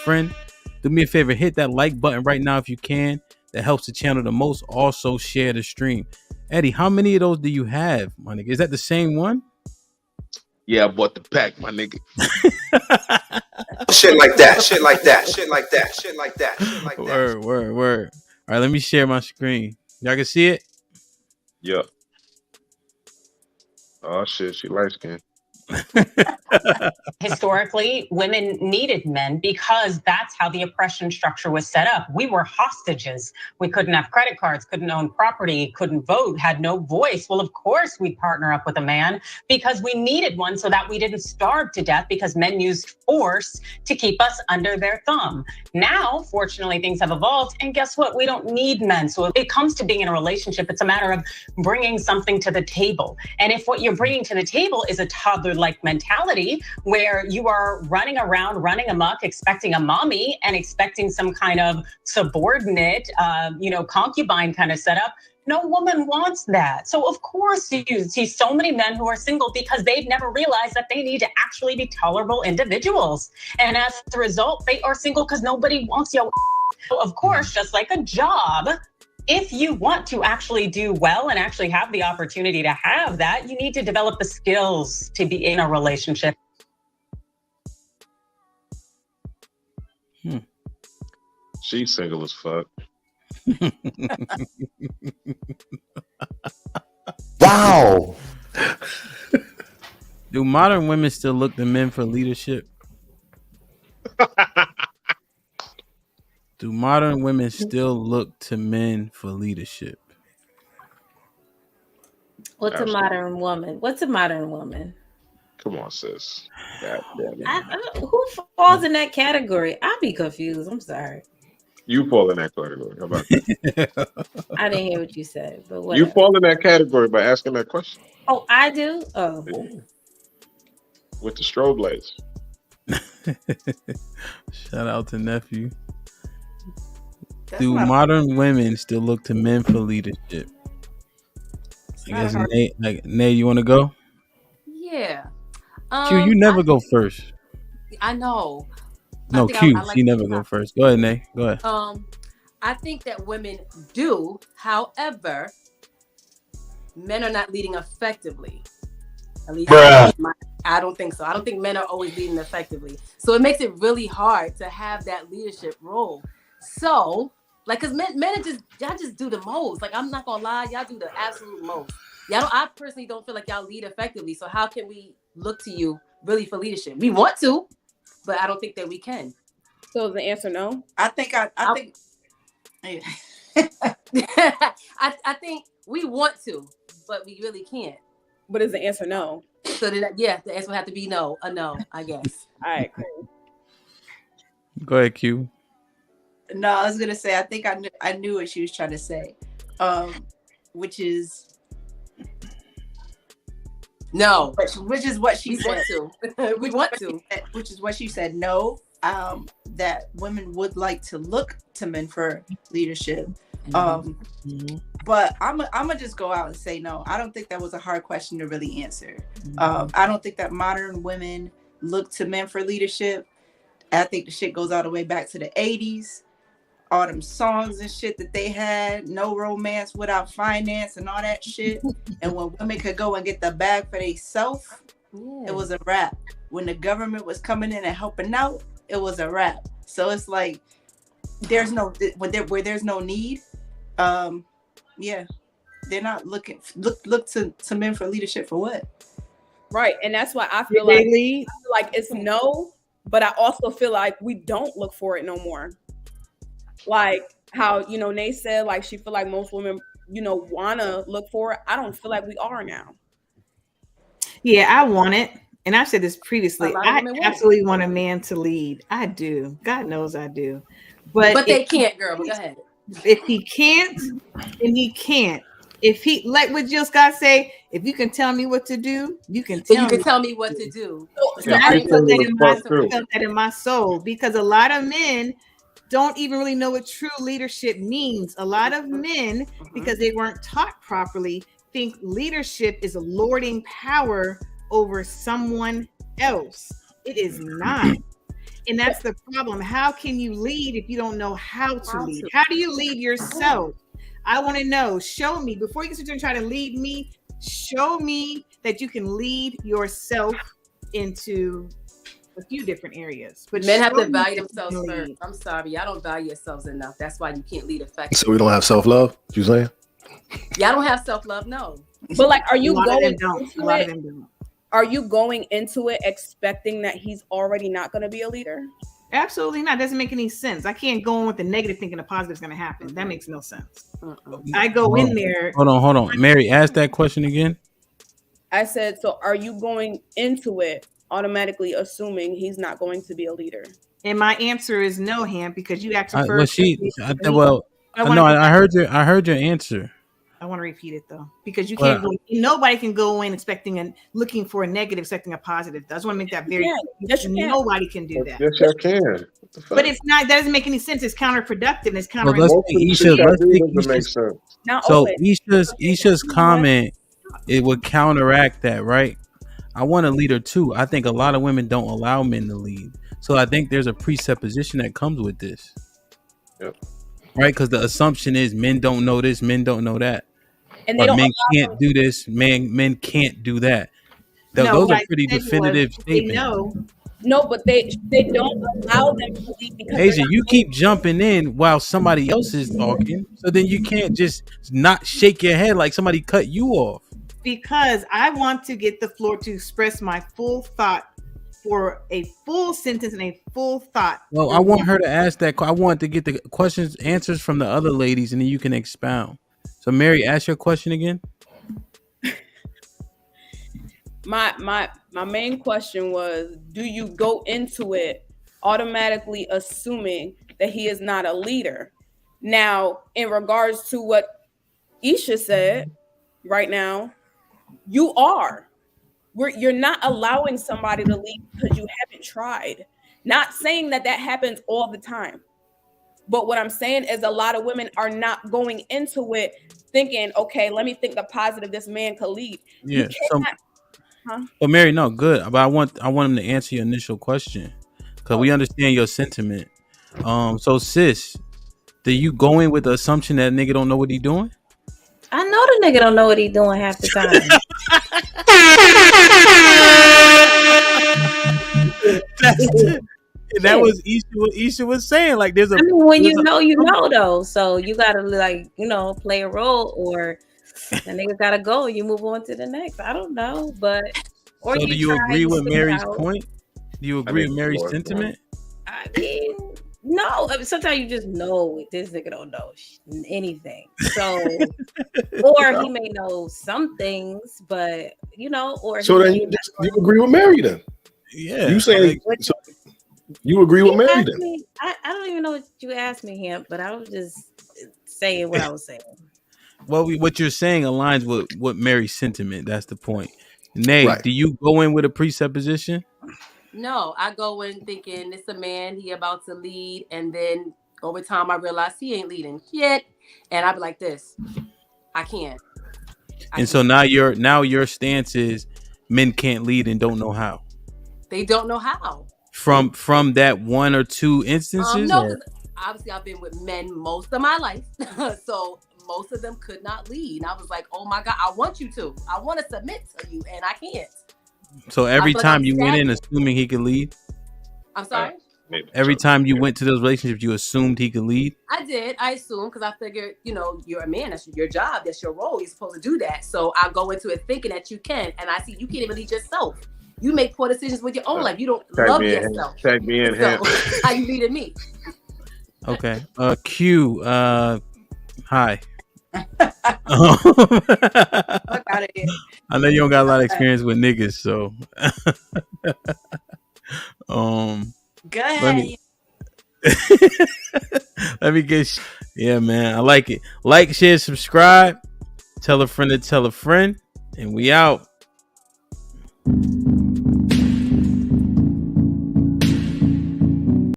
friend. Do me a favor, hit that like button right now if you can. That helps the channel the most. Also, share the stream. Eddie, how many of those do you have, my nigga? Is that the same one? Yeah, I bought the pack, my nigga. Shit like that. Shit like that. Shit like that. Shit like that. Shit like that. Word. All right, let me share my screen. Y'all can see it? Yeah. Oh shit, she light skinned. Historically, women needed men because that's how the oppression structure was set up. We were hostages. We couldn't have credit cards, couldn't own property, couldn't vote, had no voice. Well, of course, we'd partner up with a man because we needed one so that we didn't starve to death because men used force to keep us under their thumb. Now, fortunately, things have evolved. And guess what? We don't need men. So if it comes to being in a relationship, it's a matter of bringing something to the table. And if what you're bringing to the table is a toddler-like mentality where you are running around, running amok, expecting a mommy and expecting some kind of subordinate, concubine kind of setup, no woman wants that. So of course you see so many men who are single because they've never realized that they need to actually be tolerable individuals. And as a result, they are single because nobody wants you. So of course, just like a job, if you want to actually do well and actually have the opportunity to have that, you need to develop the skills to be in a relationship. She's single as fuck. Wow. Do modern women still look to men for leadership? Do modern women still look to men for leadership? What's a modern woman? What's a modern woman? Come on, sis. God damn it. Who falls in that category? I'll be confused. I'm sorry. You fall in that category. How about that? I didn't hear what you said, but whatever. You fall in that category by asking that question. Oh, I do? Oh. Yeah. With the strobe lights. Shout out to nephew. Do modern women still look to men for leadership? I guess Nay, you want to go? Yeah. Q, you never go first. I know. No, Q, she never go first. Go ahead, Nay. Go ahead. I think that women do. However, men are not leading effectively. At least I don't think so. I don't think men are always leading effectively. So it makes it really hard to have that leadership role. So, like, cause men are y'all just do the most. Like, I'm not gonna lie, y'all do the absolute most. I personally don't feel like y'all lead effectively. So how can we look to you really for leadership? We want to, but I don't think that we can. So the answer no? I think I think we want to, but we really can't. But is the answer no? So the answer would have to be no, a no, I guess. All right, cool. Go ahead, Q. No, I was gonna say I think I knew what she was trying to say, which is no, which is what she said. We want to, which is what she said. No, that women would like to look to men for leadership. But I'm gonna just go out and say no. I don't think that was a hard question to really answer. I don't think that modern women look to men for leadership. I think the shit goes all the way back to the 80s. All them songs and shit that they had, no romance without finance and all that shit. And when women could go and get the bag for themselves, it was a wrap. When the government was coming in and helping out, it was a wrap. So it's like there's no where there's no need. They're not looking look to men for leadership for what? Right, and that's why I feel like it's no, but I also feel like we don't look for it no more. Like how, Nay said, like, she feel like most women, wanna look for it. I don't feel like we are now. Yeah, I want it. And I said this previously. I absolutely want a man to lead. I do. God knows I do. But they can't, girl. But go ahead. If he can't, then he can't. If he, like what Jill Scott say, if you can tell me what to do, you can tell me what to do. So I felt that in my soul, because a lot of men don't even really know what true leadership means. A lot of men, because they weren't taught properly, think leadership is lording power over someone else. It is not. And that's the problem. How can you lead if you don't know how to lead? How do you lead yourself? I want to know. Show me before you sit there and try to lead me. Show me that you can lead yourself into a few different areas. But men have to value themselves first. I'm sorry, y'all don't value yourselves enough. That's why you can't lead effectively. So we don't have self-love? You saying? Y'all don't have self-love, no. But like, are you going into it expecting that he's already not going to be a leader? Absolutely not. Doesn't make any sense. I can't go in with the negative thinking the positive is going to happen. That makes no sense. I go in there. Hold on. Mary, ask that question again. I said, so are you going into it automatically assuming he's not going to be a leader? And my answer is no, Ham, because you asked first. I heard your answer. I want to repeat it though, because you can't go. Nobody can go in expecting and looking for a negative, expecting a positive. I just want to make that very clear. Yes, you can. Nobody can do that. Yes, I can. But it's not. That doesn't make any sense. It's counterproductive. And it's counterproductive. Isha's comment, it would counteract that, right? I want a leader too. I think a lot of women don't allow men to lead. So I think there's a presupposition that comes with this. Yep. Right? Because the assumption is men don't know this, men don't know that. And men can't do this, men can't do that. Those are pretty definitive statements. No, but they don't allow them to lead because Asia, you keep jumping in while somebody else is talking. So then you can't just not shake your head like somebody cut you off. Because I want to get the floor to express my full thought for a full sentence and a full thought. Well, I want her to ask that. I want to get the answers from the other ladies, and then you can expound. So, Mary, ask your question again. My main question was: do you go into it automatically assuming that he is not a leader? Now, in regards to what Isha said right now, you are. You're not allowing somebody to lead because you haven't tried. Not saying that happens all the time. But what I'm saying is a lot of women are not going into it thinking, okay, let me think the positive this man could lead. Yeah. But Mary, no, good. But I want him to answer your initial question because we understand your sentiment. So sis, do you go in with the assumption that nigga don't know what he doing? I know the nigga don't know what he doing half the time. That was what Isha was saying. Like there's when you know though. So you gotta play a role, or the nigga gotta go and you move on to the next. I don't know, but so do you agree with Mary's point? Do you agree with Mary's sentiment? I mean, no. Sometimes you just know this nigga don't know anything. So, or he may know some things, but or so then you agree with Mary then? Yeah, you saying so you agree with Mary then? I don't even know what you asked me, Hemp, but I was just saying what I was saying. Well, what you're saying aligns with what Mary's sentiment. That's the point. Nay, right. Do you go in with a presupposition? No, I go in thinking it's a man, he about to lead, and then over time I realize he ain't leading shit, and I be like this, I can't. So now your stance is men can't lead and don't know how. They don't know how. From that one or two instances? No, obviously I've been with men most of my life, so most of them could not lead. And I was like, oh my God, I want you to. I want to submit to you, and I can't. So every time you went in assuming he could lead? I'm sorry? Every time you went to those relationships, you assumed he could lead? I did. I assumed because I figured, you're a man. That's your job. That's your role. You're supposed to do that. So I go into it thinking that you can. And I see you can't even lead yourself. You make poor decisions with your own life. You don't love yourself. Tag me in. So how you leading me? Okay. Q. Hi. Fuck out of here. I know you don't got a lot of experience with niggas, so go ahead. Let me get yeah, man. I like it. Like, share, subscribe, tell a friend to tell a friend, and we out.